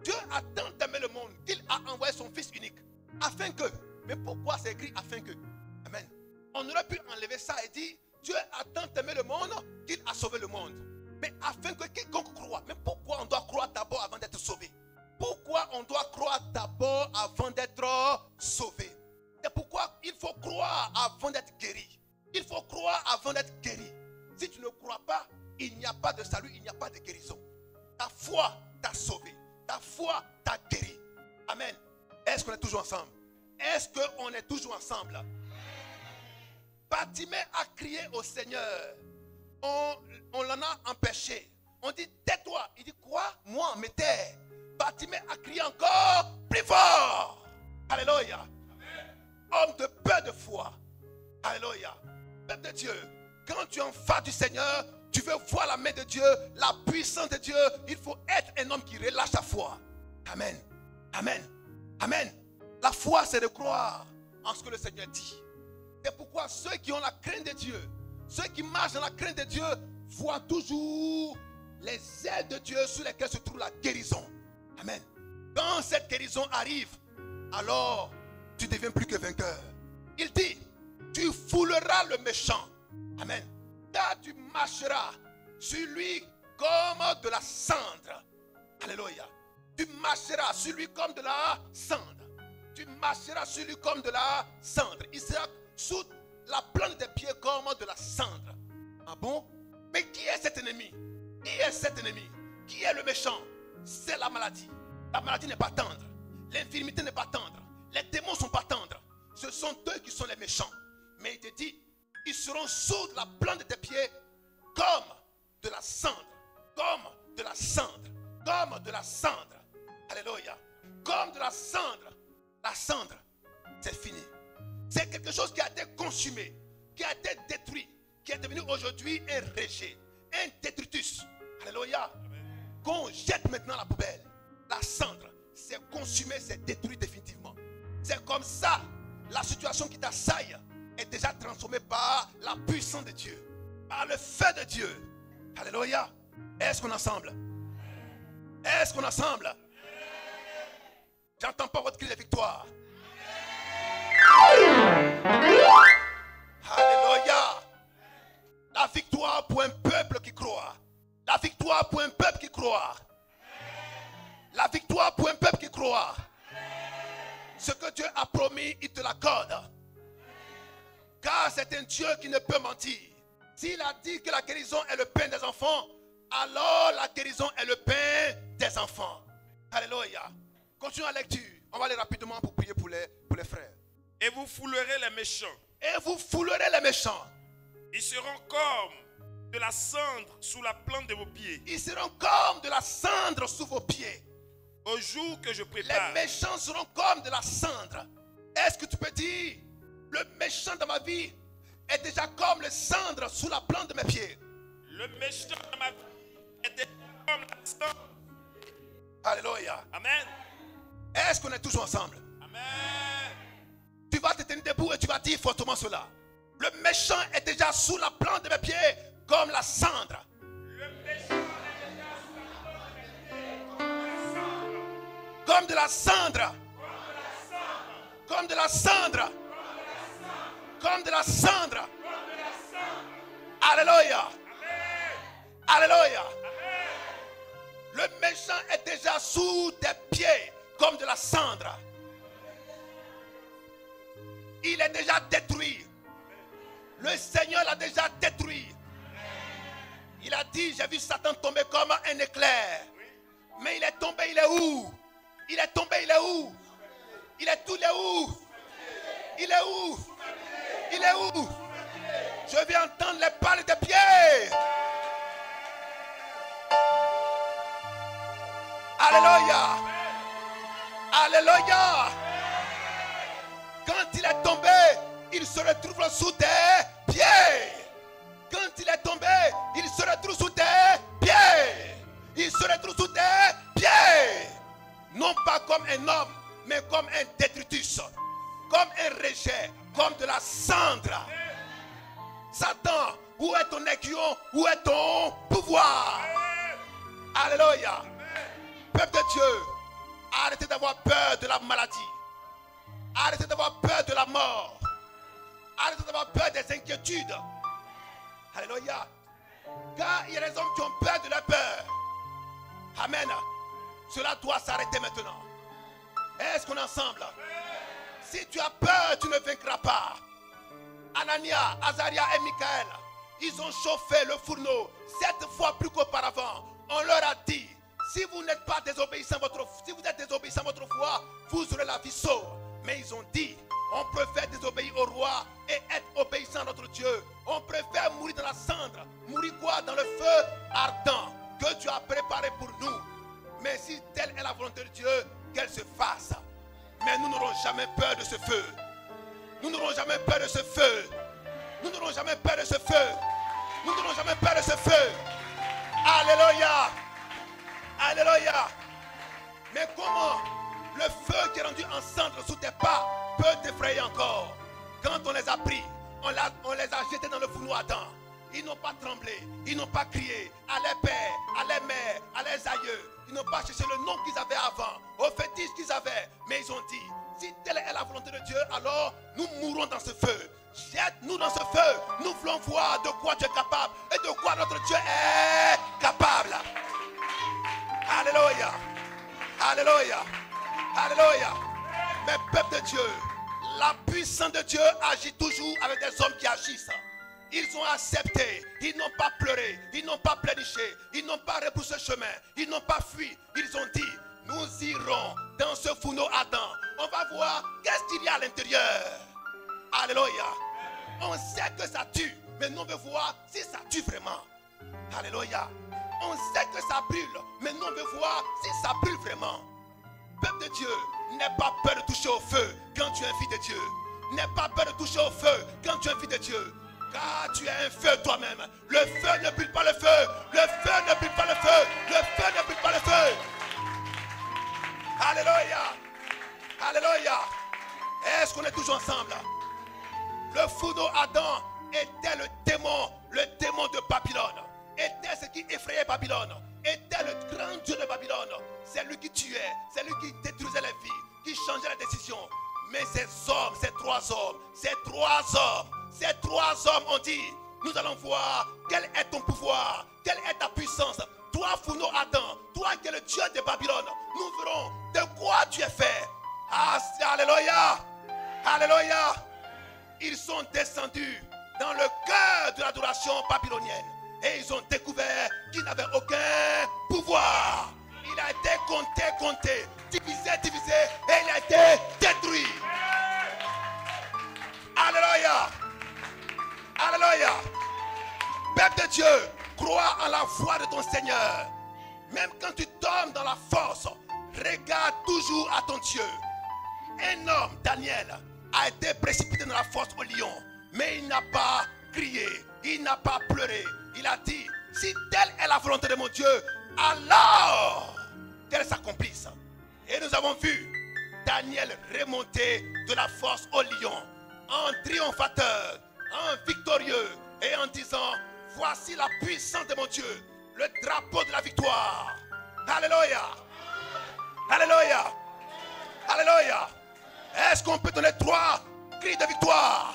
Dieu a tant aimé le monde qu'il a envoyé son Fils unique. Afin que. Mais pourquoi c'est écrit afin que? Amen. On aurait pu enlever ça et dire Dieu a tant aimé le monde qu'il a sauvé le monde. Mais afin que quiconque croit. Mais pourquoi on doit croire d'abord avant d'être sauvé? Pourquoi on doit croire d'abord avant d'être sauvé? C'est pourquoi il faut croire avant d'être guéri. Il faut croire avant d'être guéri. Si tu ne crois pas, il n'y a pas de salut, il n'y a pas de guérison. Ta foi t'a sauvé. Ta foi t'a guéri. Amen. Est-ce qu'on est toujours ensemble? Est-ce qu'on est toujours ensemble? Bartimée a crié au Seigneur. On l'en a empêché. On dit tais-toi. Il dit quoi? Moi, me tais. Bartimée a crié encore plus fort. Alléluia. Homme de peu de foi. Alléluia. Peuple de Dieu, quand tu es en face du Seigneur, tu veux voir la main de Dieu, la puissance de Dieu, il faut être un homme qui relâche sa foi. Amen. Amen. Amen. La foi, c'est de croire en ce que le Seigneur dit. C'est pourquoi ceux qui ont la crainte de Dieu, ceux qui marchent dans la crainte de Dieu, voient toujours les ailes de Dieu sur lesquelles se trouve la guérison. Amen. Quand cette guérison arrive, alors tu deviens plus que vainqueur. Il dit, tu fouleras le méchant. Amen. Car tu marcheras sur lui comme de la cendre. Alléluia. Tu marcheras sur lui comme de la cendre. Tu marcheras sur lui comme de la cendre. Il sera sous la plante des pieds comme de la cendre. Ah bon? Mais qui est cet ennemi? Qui est cet ennemi? Qui est le méchant? C'est la maladie. La maladie n'est pas tendre. L'infirmité n'est pas tendre. Les démons ne sont pas tendres. Ce sont eux qui sont les méchants. Mais il te dit, ils seront sous la plante de tes pieds comme de la cendre. Comme de la cendre. Comme de la cendre. Alléluia. Comme de la cendre. La cendre, c'est fini. C'est quelque chose qui a été consumé, qui a été détruit, qui est devenu aujourd'hui un rejet, un détritus. Alléluia. Qu'on jette maintenant à la poubelle. La cendre, c'est consumé, c'est détruit définitivement. C'est comme ça, la situation qui t'assaille est déjà transformée par la puissance de Dieu, par le feu de Dieu. Alléluia. Est-ce qu'on est ensemble? Est-ce qu'on est ensemble? J'entends pas votre cri de victoire. Alléluia. La victoire pour un peuple qui croit. La victoire pour un peuple qui croit. La victoire pour un peuple qui croit. Ce que Dieu a promis, il te l'accorde. Car c'est un Dieu qui ne peut mentir. S'il a dit que la guérison est le pain des enfants, alors la guérison est le pain des enfants. Alléluia. Continuons la lecture. On va aller rapidement pour prier pour les frères. Et vous foulerez les méchants. Et vous foulerez les méchants. Ils seront comme de la cendre sous la plante de vos pieds. Ils seront comme de la cendre sous vos pieds. Au jour que je prépare. Les méchants seront comme de la cendre. Est-ce que tu peux dire, le méchant dans ma vie est déjà comme le cendre sous la plante de mes pieds? Le méchant dans ma vie est déjà comme la cendre. Alléluia. Amen. Est-ce qu'on est tous ensemble? Amen. Tu vas te tenir debout et tu vas dire fortement cela. Le méchant est déjà sous la plante de mes pieds comme la cendre. Le méchant est déjà sous la plante de mes pieds comme de la cendre. Comme de la cendre. Comme de la cendre. Alléluia. Alléluia. Le méchant est déjà sous tes pieds comme de la cendre. Il est déjà détruit. Le Seigneur l'a déjà détruit. Il a dit, j'ai vu Satan tomber comme un éclair. Mais il est tombé, il est où? Il est tombé, il est où? Il est tout, il est où? Il est où? Il est où? Je viens entendre les balles des pieds. Alléluia. Alléluia. Quand il est tombé, il se retrouve sous tes pieds. Quand il est tombé, il se retrouve sous tes pieds. Il se retrouve sous tes pieds. Non pas comme un homme, mais comme un détritus. Comme un rejet, comme de la cendre. Satan, où est ton aiguillon? Où est ton pouvoir? Alléluia. Peuple de Dieu, arrêtez d'avoir peur de la maladie. Arrêtez d'avoir peur de la mort. Arrêtez d'avoir peur des inquiétudes. Alléluia. Car il y a des hommes qui ont peur de la peur. Amen. Cela doit s'arrêter maintenant. Est-ce qu'on est ensemble? Si tu as peur, tu ne vaincras pas. Anania, Azaria et Michaël, ils ont chauffé le fourneau 7 fois plus qu'auparavant. On leur a dit, si vous n'êtes pas désobéissant, si vous êtes désobéissant à votre foi, vous aurez la vie sauve. Mais ils ont dit, on préfère désobéir au roi et être obéissant à notre Dieu. On préfère mourir dans la cendre. Mourir quoi? Dans le feu ardent que Dieu a préparé pour nous. Mais si telle est la volonté de Dieu, qu'elle se fasse. Mais nous n'aurons jamais peur de ce feu. Nous n'aurons jamais peur de ce feu. Nous n'aurons jamais peur de ce feu. Nous n'aurons jamais peur de ce feu. Alléluia. Alléluia. Mais comment le feu qui est rendu en cendre sous tes pas peut t'effrayer encore? Quand on les a pris, on les a jetés dans le fourneau ardent. Ils n'ont pas tremblé, ils n'ont pas crié à leurs pères, à leurs mères, à leurs aïeux. Ils n'ont pas cherché le nom qu'ils avaient avant, au fétiche qu'ils avaient. Mais ils ont dit, si telle est la volonté de Dieu, alors nous mourrons dans ce feu. Jette-nous dans ce feu. Nous voulons voir de quoi tu es capable et de quoi notre Dieu est capable. Alléluia. Alléluia. Alléluia. Mais peuple de Dieu, la puissance de Dieu agit toujours avec des hommes qui agissent. Ils ont accepté, ils n'ont pas pleuré, ils n'ont pas pléniché, ils n'ont pas repoussé chemin, ils n'ont pas fui. Ils ont dit, nous irons dans ce fourneau ardent. On va voir qu'est-ce qu'il y a à l'intérieur. Alléluia. On sait que ça tue, mais nous on veut voir si ça tue vraiment. Alléluia. On sait que ça brûle, mais nous on veut voir si ça brûle vraiment. Peuple de Dieu, n'aie pas peur de toucher au feu quand tu es un fils de Dieu. N'aie pas peur de toucher au feu quand tu es un fils de Dieu. Car tu es un feu toi-même. Le feu ne brûle pas le feu. Le feu ne brûle pas le feu. Le feu ne brûle pas le feu. Alléluia. Alléluia. Est-ce qu'on est toujours ensemble? Le fourneau Adam était le démon de Babylone. Était ce qui effrayait Babylone. Était le grand Dieu de Babylone. C'est lui qui tuait. C'est lui qui détruisait les vies. Qui changeait la décision. Mais ces hommes, ces trois hommes ont dit, nous allons voir quel est ton pouvoir, quelle est ta puissance. Toi, fourneau Adam, toi qui es le Dieu de Babylone, nous verrons de quoi tu es fait. Ah, alléluia, alléluia. Ils sont descendus dans le cœur de l'adoration babylonienne et ils ont découvert qu'ils n'avaient aucun pouvoir. Il a été compté, divisé et il a été détruit. Alléluia. Alléluia. Peuple de Dieu, crois en la voix de ton Seigneur. Même quand tu tombes dans la force, regarde toujours à ton Dieu. Un homme, Daniel, a été précipité dans la force au lion, mais il n'a pas crié, il n'a pas pleuré. Il a dit, si telle est la volonté de mon Dieu, alors qu'elle s'accomplisse. Et nous avons vu Daniel remonter de la force au lion en triomphateur, en victorieux et en disant, voici la puissance de mon Dieu, le drapeau de la victoire. Alléluia. Alléluia. Alléluia. Est-ce qu'on peut donner 3 cris de victoire?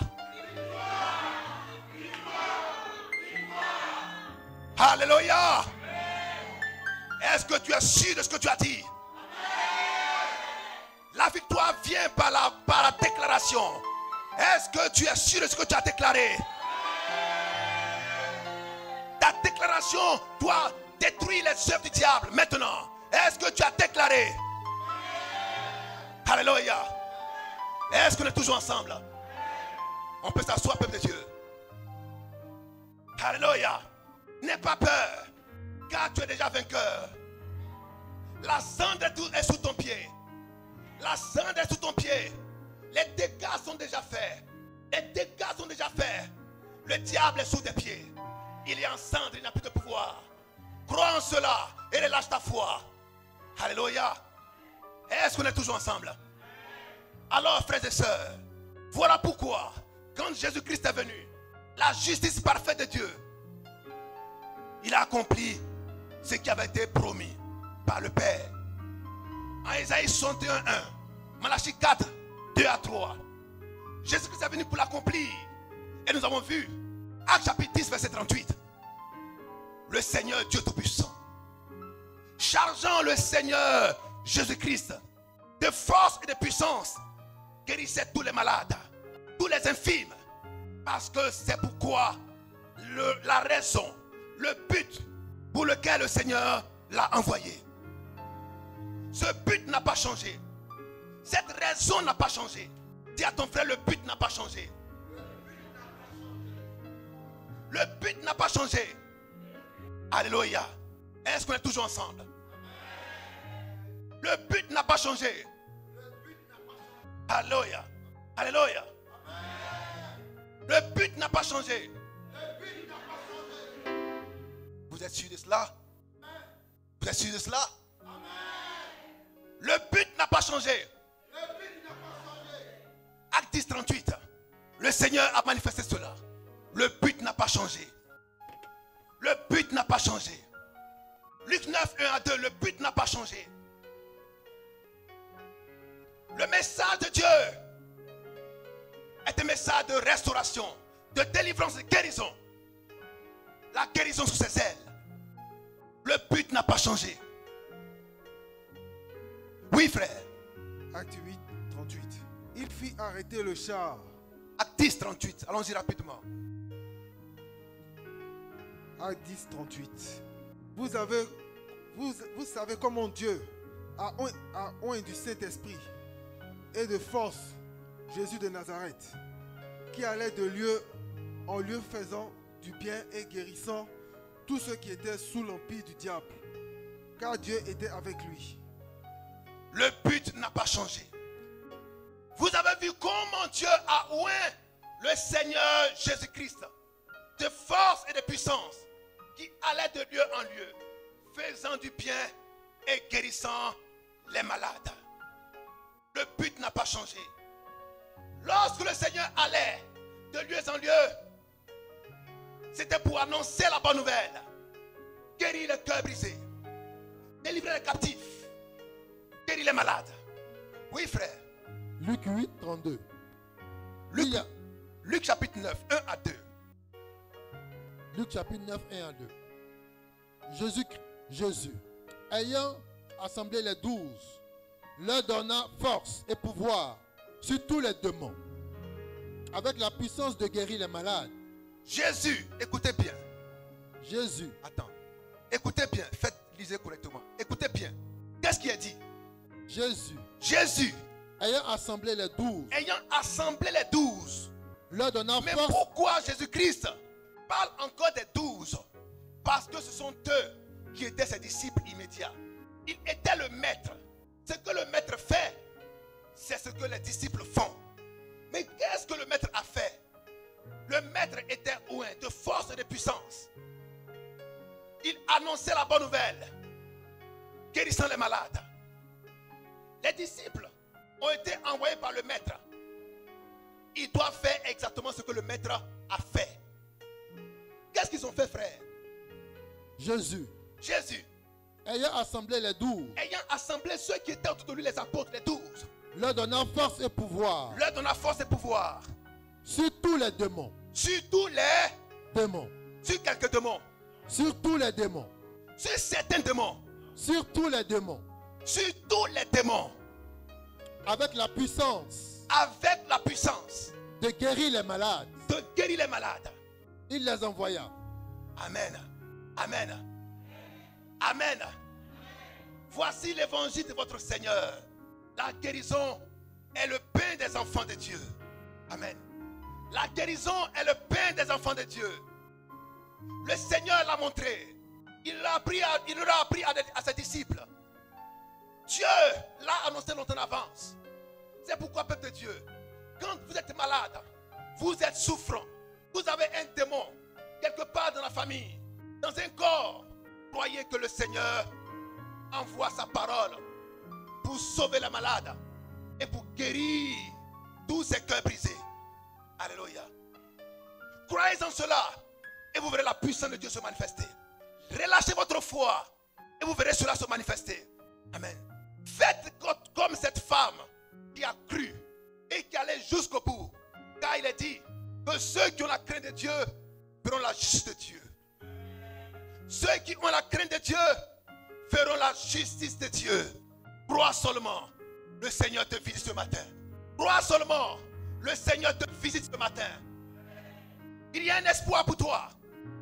Alléluia. Est-ce que tu es sûr de ce que tu as dit? La victoire vient par la déclaration. Est-ce que tu es sûr de ce que tu as déclaré? Ta déclaration doit détruire les œuvres du diable maintenant. Est-ce que tu as déclaré? Alléluia. Est-ce qu'on est toujours ensemble? On peut s'asseoir, peuple de Dieu. Alléluia. N'aie pas peur, car tu es déjà vainqueur. La cendre est sous ton pied. La cendre est sous ton pied. Les dégâts sont déjà faits. Les dégâts sont déjà faits. Le diable est sous tes pieds. Il est en cendre, il n'a plus de pouvoir. Crois en cela et relâche ta foi. Alléluia. Est-ce qu'on est toujours ensemble? Alors, frères et sœurs, voilà pourquoi, quand Jésus-Christ est venu, la justice parfaite de Dieu, il a accompli ce qui avait été promis par le Père. En Isaïe 61, 1, Malachie 4, 2 à 3. Jésus-Christ est venu pour l'accomplir. Et nous avons vu, Actes chapitre 10, verset 38. Le Seigneur Dieu Tout-Puissant, chargeant le Seigneur Jésus-Christ de force et de puissance, guérissait tous les malades, tous les infirmes. Parce que c'est pourquoi la raison, le but pour lequel le Seigneur l'a envoyé. Ce but n'a pas changé. Cette raison n'a pas changé. Dis à ton frère, le but n'a pas changé. Le but n'a pas changé. Alléluia. Est-ce qu'on est toujours ensemble? Le but n'a pas changé. Alléluia. Alléluia. Le but n'a pas changé. Vous êtes sûr de cela? Vous êtes sûr de cela? Le but n'a pas changé. Acte 10, 38. Le Seigneur a manifesté cela. Le but n'a pas changé. Le but n'a pas changé. Luc 9, 1 à 2. Le but n'a pas changé. Le message de Dieu est un message de restauration, de délivrance, de guérison. La guérison sous ses ailes. Le but n'a pas changé. Oui, frère. Acte 8, 38. Il fit arrêter le char. Acte 10, 38. Allons-y rapidement. Acte 10, 38. Vous savez comment Dieu a oint du Saint-Esprit et de force Jésus de Nazareth, qui allait de lieu en lieu faisant du bien et guérissant tous ceux qui étaient sous l'empire du diable, car Dieu était avec lui. Le but n'a pas changé. Vous avez vu comment Dieu a oint le Seigneur Jésus-Christ de force et de puissance, qui allait de lieu en lieu, faisant du bien et guérissant les malades. Le but n'a pas changé. Lorsque le Seigneur allait de lieu en lieu, c'était pour annoncer la bonne nouvelle, guérir les cœurs brisés, délivrer les captifs, guérir les malades. Oui, frère. Luc 8, 32. Luc chapitre 9, 1 à 2. Luc chapitre 9, 1 à 2. Jésus, ayant assemblé les 12, leur donna force et pouvoir sur tous les démons, avec la puissance de guérir les malades. Jésus, écoutez bien. Jésus. Attends. Écoutez bien. Lisez correctement. Écoutez bien. Qu'est-ce qui est dit? Jésus. Ayant assemblé les 12. Leur donna Mais force. Pourquoi Jésus-Christ parle encore des 12? Parce que ce sont eux qui étaient ses disciples immédiats. Il était le maître. Ce que le maître fait, c'est ce que les disciples font. Mais qu'est-ce que le maître a fait? Le maître était oint de force et de puissance. Il annonçait la bonne nouvelle, guérissant les malades. Les disciples ont été envoyés par le maître. Ils doivent faire exactement ce que le maître a fait. Qu'est-ce qu'ils ont fait, frère? Jésus. Ayant assemblé les 12. Ayant assemblé ceux qui étaient autour de lui, les apôtres, les 12. Leur donnant force et pouvoir. Sur tous les démons. Sur tous les démons. Sur quelques démons. Sur tous les démons. Sur certains démons. Sur tous les démons. Sur tous les démons. Avec la puissance. De guérir les malades. Il les envoya. Amen. Voici l'évangile de votre Seigneur. La guérison est le pain des enfants de Dieu. Amen. La guérison est le pain des enfants de Dieu. Le Seigneur l'a montré. Il leur a appris à ses disciples. Dieu l'a annoncé longtemps en avance. C'est pourquoi, peuple de Dieu, quand vous êtes malade, vous êtes souffrant, vous avez un démon quelque part dans la famille, dans un corps, croyez que le Seigneur envoie sa parole pour sauver les malades et pour guérir tous ces cœurs brisés. Alléluia. Croyez en cela et vous verrez la puissance de Dieu se manifester. Relâchez votre foi et vous verrez cela se manifester. Amen. Faites comme cette femme qui a cru et qui allait jusqu'au bout. Car il est dit que ceux qui ont la crainte de Dieu verront la justice de Dieu. Ceux qui ont la crainte de Dieu verront la justice de Dieu. Crois seulement, le Seigneur te visite ce matin. Crois seulement, le Seigneur te visite ce matin. Il y a un espoir pour toi,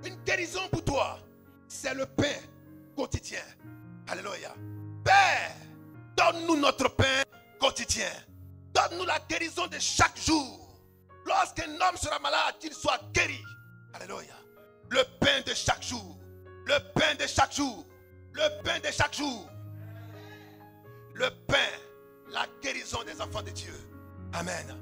une guérison pour toi. C'est le pain quotidien. Alléluia. Père, donne-nous notre pain quotidien. Donne-nous la guérison de chaque jour. Lorsqu'un homme sera malade, qu'il soit guéri. Alléluia. Le pain de chaque jour. Le pain de chaque jour. Le pain de chaque jour. Le pain, la guérison des enfants de Dieu. Amen.